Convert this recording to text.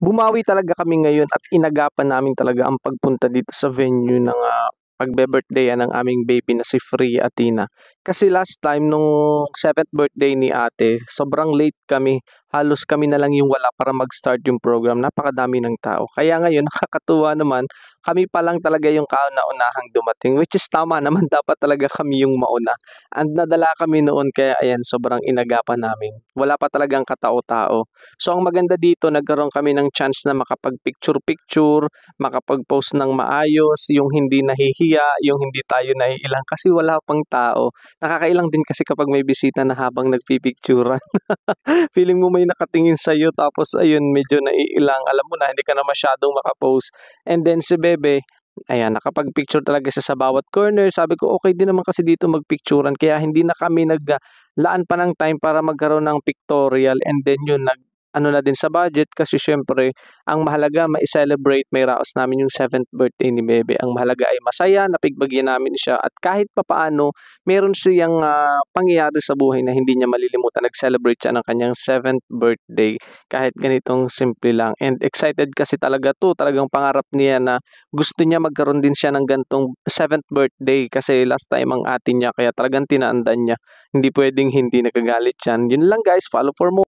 Bumawi talaga kami ngayon at inagapan namin talaga ang pagpunta dito sa venue ng, pagbe-birthday-an ng aming baby na si Free Athena. Kasi last time nung 7th birthday ni ate, sobrang late kami. Halos kami na lang yung wala para mag-start yung program, napakadami ng tao. Kaya ngayon nakakatuwa naman, kami pa lang talaga yung kauna-unahang dumating, which is tama naman dapat talaga kami yung mauna. And nadala kami noon kaya ayan sobrang inagapan namin. Wala pa talagang katao-tao. So ang maganda dito nagkaroon kami ng chance na makapag-picture-picture, makapag-post ng maayos, yung hindi nahihiya, yung hindi tayo naiilang kasi wala pang tao. Nakakailang din kasi kapag may bisita na habang nagpi-picturan. Feeling mo may nakatingin sa'yo tapos ayun medyo naiilang, alam mo na hindi ka na masyadong maka-post. And then si Bebe, ayan nakapag-picture talaga siya sa bawat corner. Sabi ko, "Okey din naman kasi dito mag-picturan." Kaya hindi na kami laan pa ng time para magkaroon ng pictorial and then yun ano na din sa budget kasi siyempre ang mahalaga mai-celebrate, mairaos namin yung 7th birthday ni Bebe. Ang mahalaga ay masaya, napigbigyan namin siya at kahit papaano meron siyang, pangyayari sa buhay na hindi niya malilimutan. Nag-celebrate siya ng kanyang 7th birthday kahit ganitong simple lang and excited kasi talaga 'to, talagang pangarap niya na gusto niya magkaroon din siya ng gan'tong 7th birthday kasi last time ang ate niya kaya talagang tinaandan niya. Hindi puwedeng hindi, nagagalit 'yan. Yun lang guys, follow for more.